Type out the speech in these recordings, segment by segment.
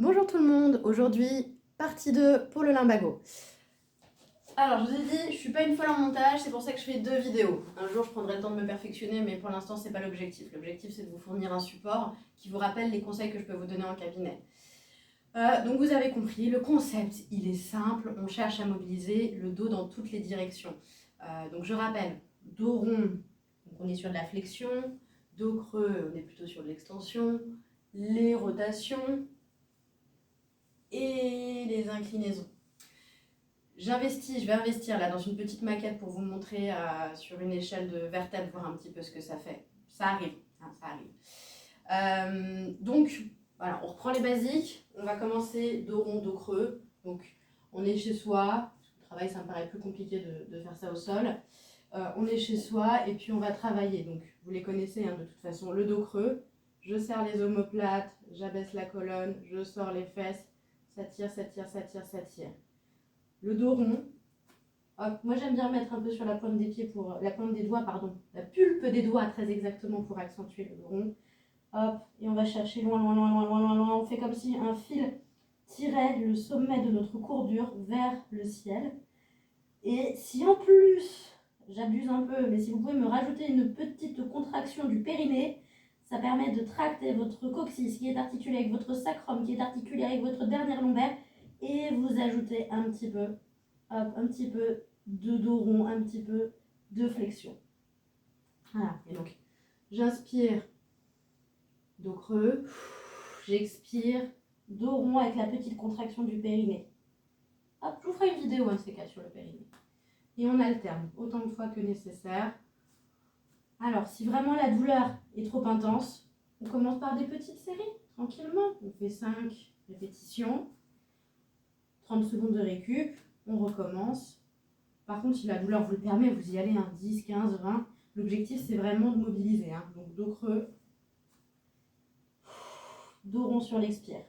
Bonjour tout le monde, aujourd'hui partie 2 pour le lumbago. Alors je vous ai dit, je suis pas une folle en montage, c'est pour ça que je fais 2 vidéos. Un jour je prendrai le temps de me perfectionner, mais pour l'instant c'est pas l'objectif. L'objectif c'est de vous fournir un support qui vous rappelle les conseils que je peux vous donner en cabinet. Donc vous avez compris, le concept il est simple, on cherche à mobiliser le dos dans toutes les directions. Donc je rappelle, dos rond, donc on est sur de la flexion, dos creux, on est plutôt sur de l'extension, les rotations et les inclinaisons. Je vais investir là dans une petite maquette pour vous montrer sur une échelle de vertèbres, voir un petit peu ce que ça fait. Ça arrive, hein, ça arrive. Donc, voilà, on reprend les basiques. On va commencer dos rond, dos creux. Donc, on est chez soi. Le travail, ça me paraît plus compliqué de faire ça au sol. On est chez soi et puis on va travailler. Donc, vous les connaissez hein, de toute façon. Le dos creux, je serre les omoplates, j'abaisse la colonne, je sors les fesses. Ça tire, ça tire, ça tire, ça tire. Le dos rond. Hop, moi j'aime bien mettre un peu sur la pointe des pieds pour la pointe des doigts, pardon, la pulpe des doigts très exactement pour accentuer le dos rond. Hop, et on va chercher loin, loin, loin, loin, loin, loin, loin. On fait comme si un fil tirait le sommet de notre courbure vers le ciel. Et si en plus, j'abuse un peu, mais si vous pouvez me rajouter une petite contraction du périnée, ça permet de tracter votre coccyx qui est articulé avec votre sacrum, qui est articulé avec votre dernière lombaire, et vous ajoutez un petit peu, hop, un petit peu de dos rond, un petit peu de flexion. Voilà, et donc j'inspire, dos creux, j'expire, dos rond avec la petite contraction du périnée. Hop, je vous ferai une vidéo, un de ces cas sur le périnée. Et on alterne autant de fois que nécessaire. Alors, si vraiment la douleur est trop intense, on commence par des petites séries, tranquillement. On fait 5 répétitions, 30 secondes de récup, on recommence. Par contre, si la douleur vous le permet, vous y allez, 10, 15, 20. L'objectif, c'est vraiment de mobiliser. Donc, dos creux, dos rond sur l'expire.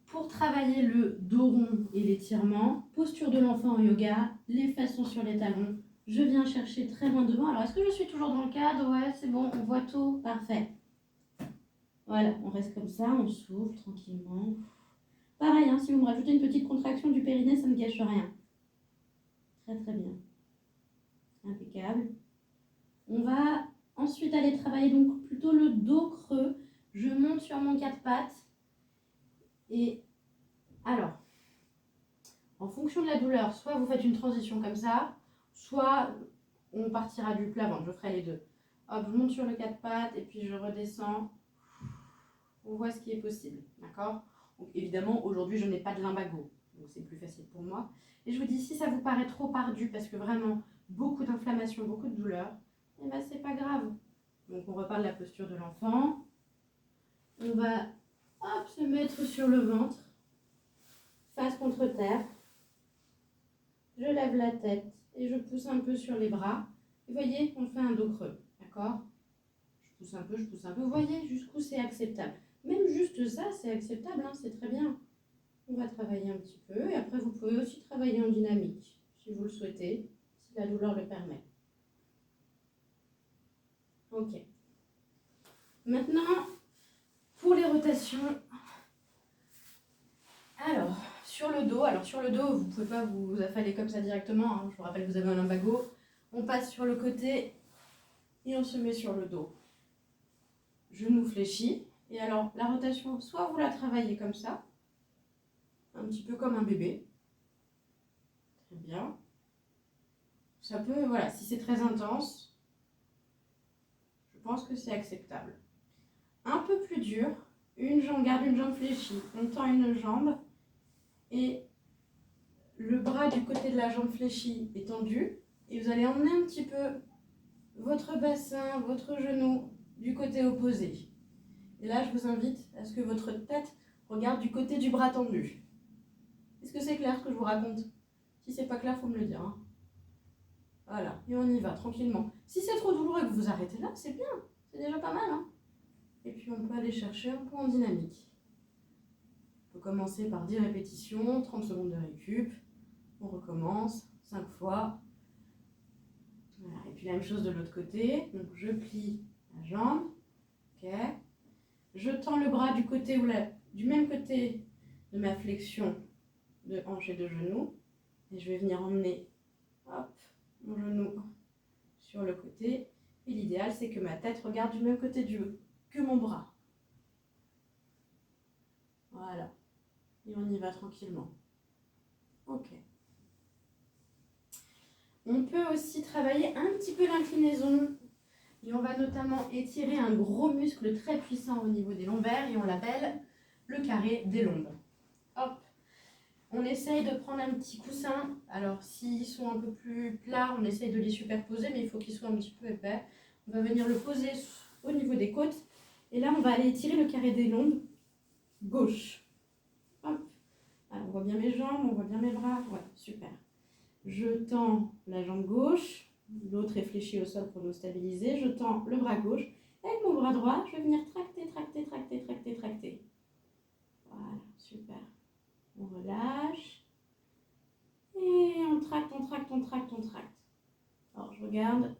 Pour travailler le dos rond et l'étirement, posture de l'enfant en yoga, les fesses sont sur les talons. Je viens chercher très loin devant. Alors, est-ce que je suis toujours dans le cadre? Ouais, c'est bon, on voit tout. Parfait. Voilà, on reste comme ça, on souffle tranquillement. Pareil, si vous me rajoutez une petite contraction du périnée, ça ne gâche rien. Très, très bien. Impeccable. On va ensuite aller travailler donc plutôt le dos creux. Je monte sur mon 4 pattes. Et alors, en fonction de la douleur, soit vous faites une transition comme ça, soit on partira du plat ventre. Je ferai les deux. Hop, je monte sur le 4 pattes et puis je redescends. On voit ce qui est possible, d'accord? Donc évidemment, aujourd'hui, je n'ai pas de lumbago, donc c'est plus facile pour moi. Et je vous dis, si ça vous paraît trop ardu, parce que vraiment, beaucoup d'inflammation, beaucoup de douleur, eh bien, c'est pas grave. Donc on repart de la posture de l'enfant. On va, hop, se mettre sur le ventre, face contre terre. Je lève la tête et je pousse un peu sur les bras. Et vous voyez, on fait un dos creux, d'accord? Je pousse un peu, je pousse un peu. Vous voyez jusqu'où c'est acceptable. Même juste ça, c'est acceptable, c'est très bien. On va travailler un petit peu et après vous pouvez aussi travailler en dynamique, si vous le souhaitez, si la douleur le permet. Ok. Maintenant, pour les rotations, alors, sur le dos, vous ne pouvez pas vous affaler comme ça directement, je vous rappelle que vous avez un lumbago. On passe sur le côté et on se met sur le dos. Genou fléchi. Et alors, la rotation, soit vous la travaillez comme ça, un petit peu comme un bébé. Très bien. Ça peut, voilà, si c'est très intense, je pense que c'est acceptable. Un peu plus dur, garde une jambe fléchie, on tend une jambe et le bras du côté de la jambe fléchie est tendu et vous allez emmener un petit peu votre bassin, votre genou du côté opposé. Et là, je vous invite à ce que votre tête regarde du côté du bras tendu. Est-ce que c'est clair ce que je vous raconte? Si c'est pas clair, il faut me le dire. Voilà, et on y va tranquillement. Si c'est trop douloureux et que vous arrêtez là, c'est bien, c'est déjà pas mal. Et puis on peut aller chercher un peu en dynamique. On peut commencer par 10 répétitions, 30 secondes de récup. On recommence 5 fois. Voilà. Et puis la même chose de l'autre côté. Donc je plie la jambe. Ok. Je tends le bras du côté du même côté de ma flexion de hanche et de genou. Et je vais venir emmener hop, mon genou sur le côté. Et l'idéal, c'est que ma tête regarde du même côté que mon bras. Voilà. Et on y va tranquillement. Ok. On peut aussi travailler un petit peu l'inclinaison. Et on va notamment étirer un gros muscle très puissant au niveau des lombaires. Et on l'appelle le carré des lombes. Hop. On essaye de prendre un petit coussin. Alors, s'ils sont un peu plus plats, on essaye de les superposer, mais il faut qu'ils soient un petit peu épais. On va venir le poser au niveau des côtes. Et là, on va aller étirer le carré des lombes gauche. Hop. Alors, on voit bien mes jambes, on voit bien mes bras. Ouais, super. Je tends la jambe gauche. L'autre est fléchi au sol pour nous stabiliser. Je tends le bras gauche. Avec mon bras droit, je vais venir tracter, tracter, tracter, tracter, tracter. Voilà, super. On relâche. Et on tracte, on tracte, on tracte, on tracte. Alors, je regarde.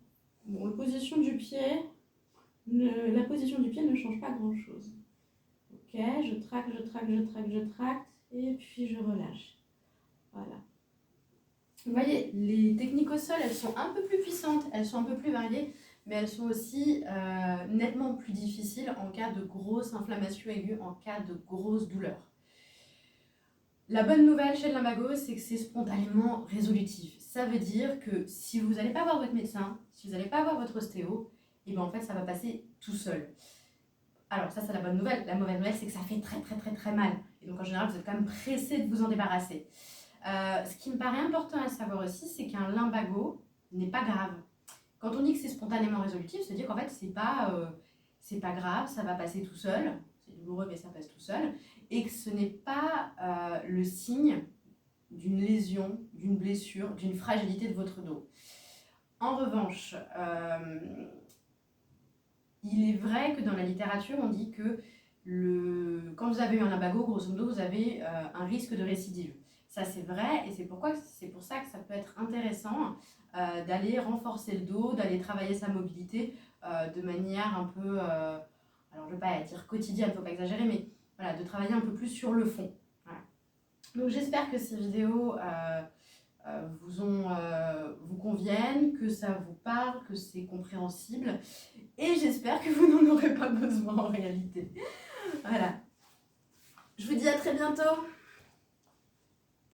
Bon, la position du pied ne change pas grand-chose. Ok, je tracte, je tracte, je tracte, je tracte. Et puis, je relâche. Voilà. Vous voyez, les techniques au sol, elles sont un peu plus puissantes, elles sont un peu plus variées, mais elles sont aussi nettement plus difficiles en cas de grosse inflammation aiguë, en cas de grosse douleur. La bonne nouvelle chez le lumbago, c'est que c'est spontanément résolutif. Ça veut dire que si vous n'allez pas voir votre médecin, si vous n'allez pas voir votre ostéo, et bien en fait ça va passer tout seul. Alors ça c'est la bonne nouvelle. La mauvaise nouvelle c'est que ça fait très très très très mal. Et donc en général vous êtes quand même pressé de vous en débarrasser. Ce qui me paraît important à savoir aussi, c'est qu'un lumbago n'est pas grave. Quand on dit que c'est spontanément résolutif, c'est-à-dire qu'en fait c'est pas grave, ça va passer tout seul. C'est douloureux mais ça passe tout seul. Et que ce n'est pas le signe d'une lésion, d'une blessure, d'une fragilité de votre dos. En revanche, il est vrai que dans la littérature, on dit que quand vous avez eu un lumbago, grosso modo, vous avez un risque de récidive. Ça, c'est vrai, et c'est pour ça que ça peut être intéressant d'aller renforcer le dos, d'aller travailler sa mobilité de manière un peu, alors je ne veux pas dire quotidienne, il ne faut pas exagérer, mais voilà, de travailler un peu plus sur le fond. Voilà. Donc j'espère que ces vidéos vous conviennent, que ça vous parle, que c'est compréhensible. Et j'espère que vous n'en aurez pas besoin en réalité. Voilà. Je vous dis à très bientôt.